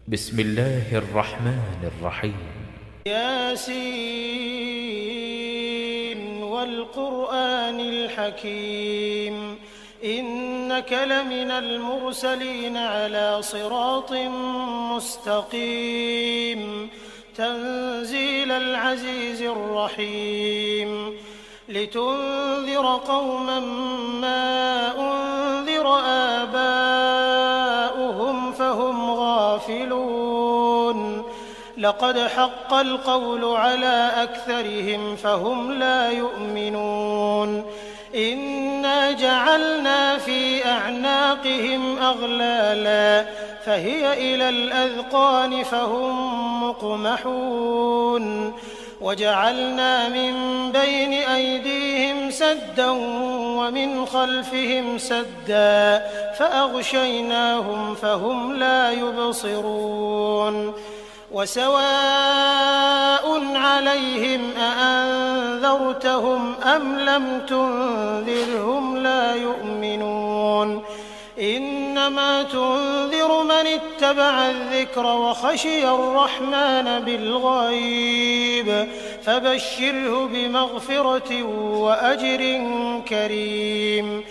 بسم الله الرحمن الرحيم. ياسين والقرآن الحكيم إنك لمن المرسلين على صراط مستقيم تنزيل العزيز الرحيم لتنذر قوما ما أنذر آباؤهم فهم غافلون لقد حق القول على أكثرهم فهم لا يؤمنون إنا جعلنا في أعناقهم أغلالا فهي إلى الأذقان فهم مقمحون وجعلنا من بين أيديهم سدا ومن خلفهم سدا فأغشيناهم فهم لا يبصرون وسواء عليهم أأنذرتهم أم لم تنذرهم لا يؤمنون إنما تنذر من اتبع الذكر وخشي الرحمن بالغيب فبشره بمغفرة وأجر كريم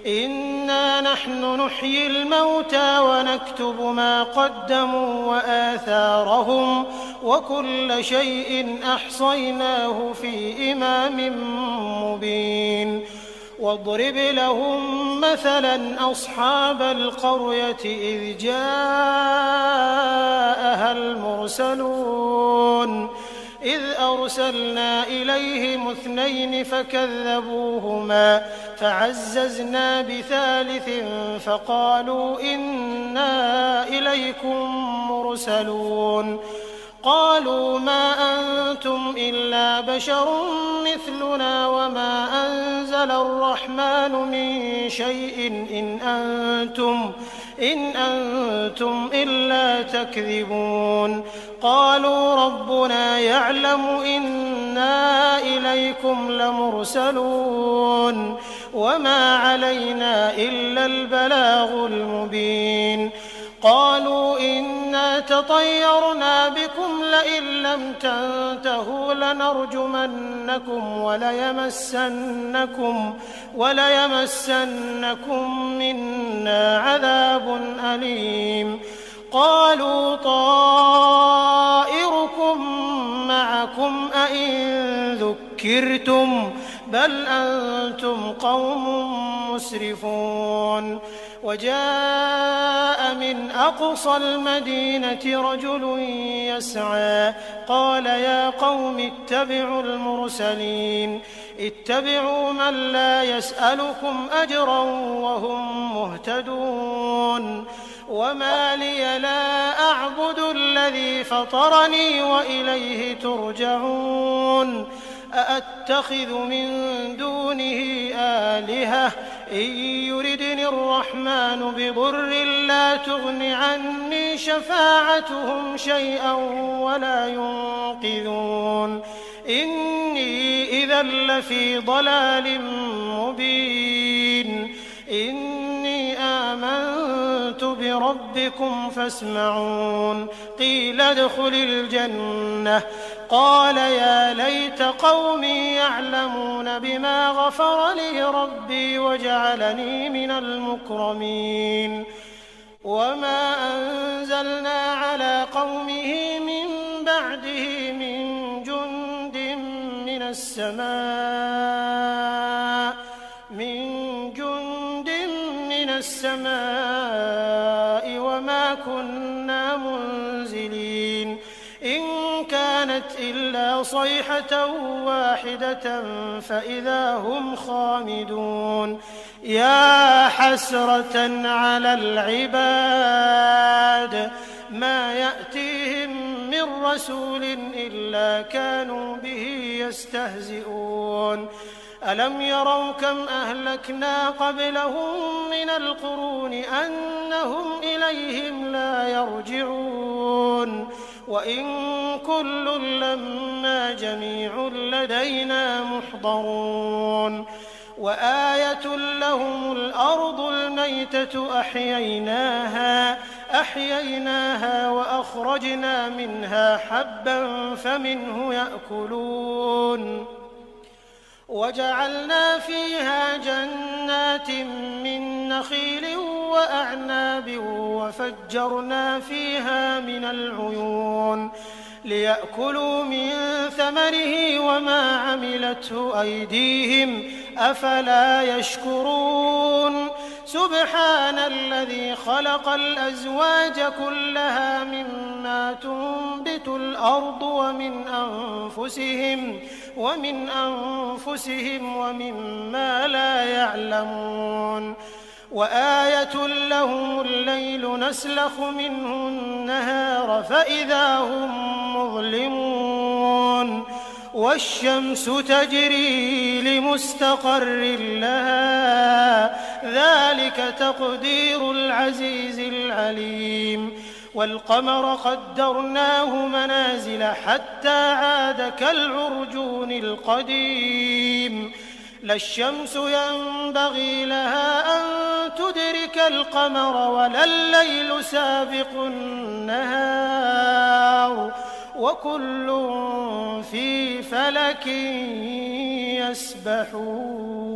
إنا نحن نحيي الموتى ونكتب ما قدموا وآثارهم وكل شيء أحصيناه في إمام مبين واضرب لهم مثلا أصحاب القرية إذ جاءها المرسلون إذ أرسلنا إليهم 2 فكذبوهما فعززنا بثالث فقالوا إنا إليكم مرسلون قالوا ما أنتم إلا بشر مثلنا وما أنزل الرحمن من شيء إن أنتم إلا تكذبون قالوا ربنا يعلم إنا إليكم لمرسلون وما علينا إلا البلاغ المبين قالوا إنا تطيرنا بكم لئن لم تنتهوا لنرجمنكم وليمسنكم منا عذاب أليم قالوا طائركم معكم أئن ذكرتم بل أنتم قوم مسرفون وجاء من أقصى المدينة رجل يسعى قال يا قوم اتبعوا المرسلين اتبعوا من لا يسألكم أجرا وهم مهتدون وما لي لا أعبد الذي فطرني وإليه ترجعون أأتخذ من دونه آلهة إن يردني الرحمن بضر لا تغن عني شفاعتهم شيئا ولا ينقذون إني إذا لفي ضلال مبين إني آمنت بربكم فاسمعون قيل ادخل الجنة قال يا ليت قومي يعلمون بما غفر لي ربي وجعلني من المكرمين وما أنزلنا على قومه من بعده من جند من السماء وما كنا منزلين إن كانت إلا صيحة واحدة فإذا هم خامدون يا حسرة على العباد ما يأتيهم من رسول إلا كانوا به يستهزئون ألم يروا كم أهلكنا قبلهم من القرون أنهم إليهم لا يرجعون وإن كل لما جميع لدينا محضرون وآية لهم الأرض الميتة أحييناها فأخرجنا منها حبا فمنه يأكلون وجعلنا فيها جنات من نخيل وأعناب وفجرنا فيها من العيون ليأكلوا من ثمره وما عملته أيديهم أفلا يشكرون سبحان الذي خلق الأزواج كلها مما تنبت الأرض ومن أنفسهم ومما لا يعلمون وآية لهم الليل نسلخ منه النهار فإذا هم مظلمون والشمس تجري لمستقر لها ذلك تقدير العزيز العليم والقمر قدرناه منازل حتى عاد كالعرجون القديم لا الشمس ينبغي لها أن تدرك القمر ولا الليل سابق النهار وكل في فلك يسبحون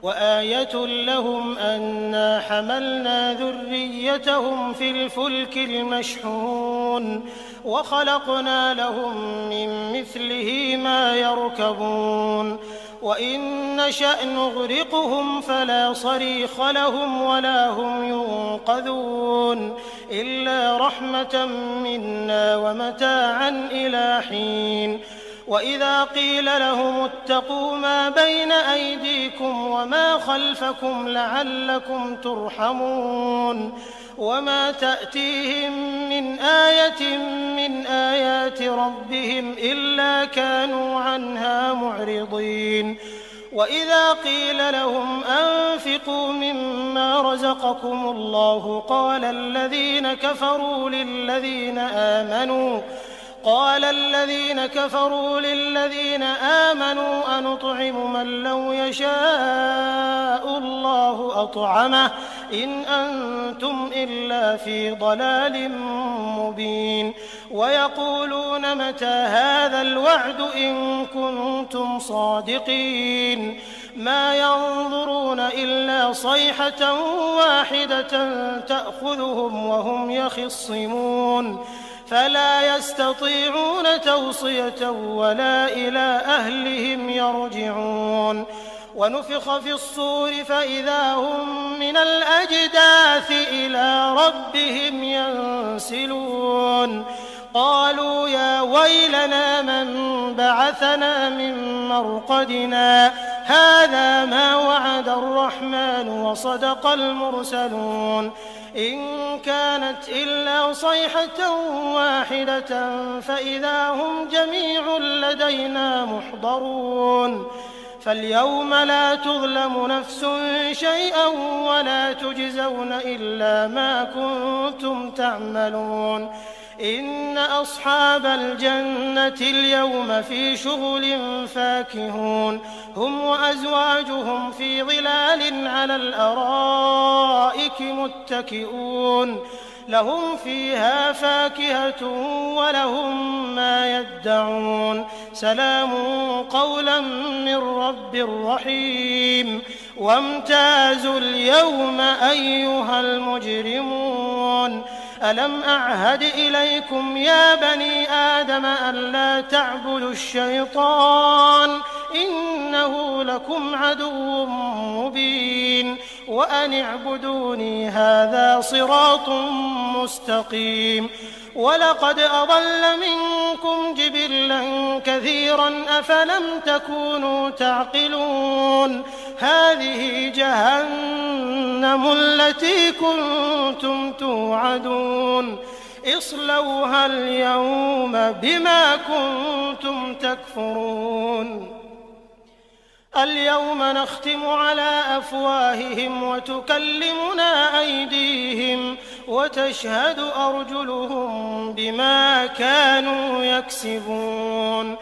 وآية لهم أنا حملنا ذريتهم في الفلك المشحون وخلقنا لهم من مثله ما يركبون وإن نشأ نغرقهم فلا صريخ لهم ولا هم ينقذون إلا رحمة منا ومتاعا إلى حين وإذا قيل لهم اتقوا ما بين أيديكم وما خلفكم لعلكم ترحمون وما تأتيهم من آية من آيات ربهم إلا كانوا عنها معرضين وإذا قيل لهم أنفقوا مما رزقكم الله قال الذين كفروا للذين آمنوا أنطعم من لو يشاء الله أطعمه إن أنتم إلا في ضلال مبين ويقولون متى هذا الوعد إن كنتم صادقين ما ينظرون إلا صيحة واحدة تأخذهم وهم يخصمون فلا يستطيعون توصية ولا إلى أهلهم يرجعون ونفخ في الصور فإذا هم من الأجداث إلى ربهم ينسلون قالوا يا ويلنا من بعثنا من مرقدنا هذا ما وعد الرحمن وصدق المرسلون إن كانت إلا صيحة واحدة فإذا هم جميع لدينا محضرون فاليوم لا تظلم نفس شيئا ولا تجزون إلا ما كنتم تعملون إن أصحاب الجنة اليوم في شغل فاكهون هم وأزواجهم في ظلال على الأرائك متكئون لهم فيها فاكهة ولهم ما يدعون سلام قولا من رب رحيم وامتازوا اليوم أيها المجرمون ألم أعهد إليكم يا بني آدم ألا تعبدوا الشيطان إنه لكم عدو مبين وأن اعبدوني هذا صراط مستقيم ولقد أضل منكم جبلا كثيرا أفلم تكونوا تعقلون هذه جهنم التي كنتم توعدون اصلوها اليوم بما كنتم تكفرون اليوم نختم على أفواههم وتكلمنا أيديهم وتشهد أرجلهم بما كانوا يكسبون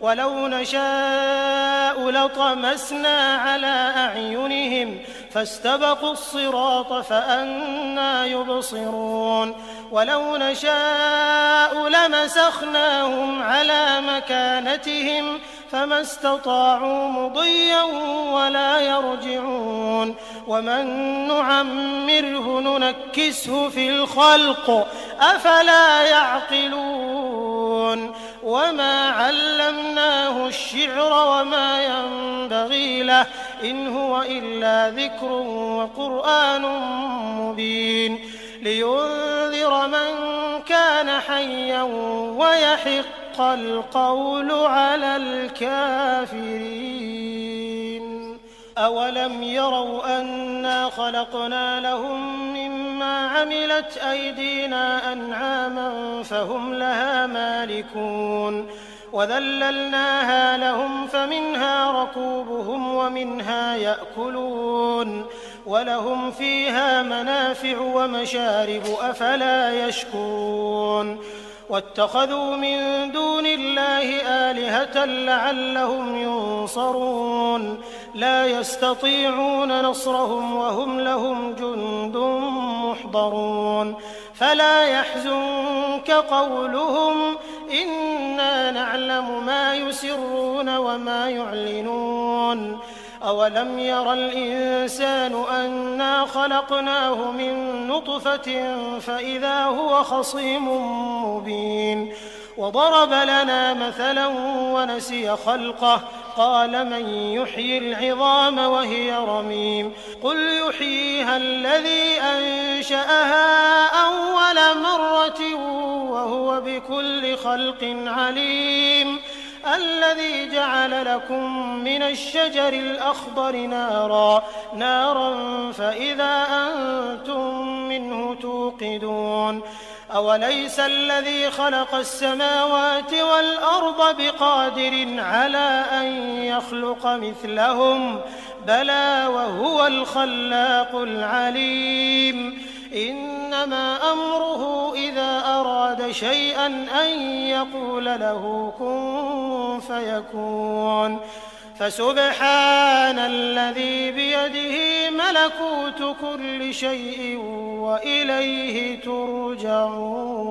ولو نشاء لطمسنا على أعينهم فاستبقوا الصراط فأنى يبصرون ولو نشاء لمسخناهم على مكانتهم فما استطاعوا مضيا ولا يرجعون ومن نعمره ننكسه في الخلق أفلا يعقلون وما علمناه الشعر وما ينبغي له إن هو إلا ذكر وقرآن مبين لينذر من كان حيا ويحق القول على الكافرين أولم يروا أنا خلقنا لهم مما عملت أيدينا أنعاما فهم لها مالكون وذللناها لهم فمنها ركوبهم ومنها يأكلون ولهم فيها منافع ومشارب أفلا يشكرون واتخذوا من دون الله آلهة لعلهم ينصرون لا يستطيعون نصرهم وهم لهم جند محضرون فلا يحزنك قولهم إنا نعلم ما يسرون وما يعلنون أولم ير الإنسان أنا خلقناه من نطفة فإذا هو خصيم مبين وضرب لنا مثلا ونسي خلقه قال من يحيي العظام وهي رميم قل يحييها الذي أنشأها أول مرة وهو بكل خلق عليم الذي جعل لكم من الشجر الأخضر نارا فإذا أنتم منه توقدون أوليس الذي خلق السماوات والأرض بقادر على أن يخلق مثلهم بلى وهو الخلاق العليم إنما أمره إذا أراد شيئا أن يقول له كن فيكون فسبحان الذي بيده ملكوت كل شيء وإليه ترجعون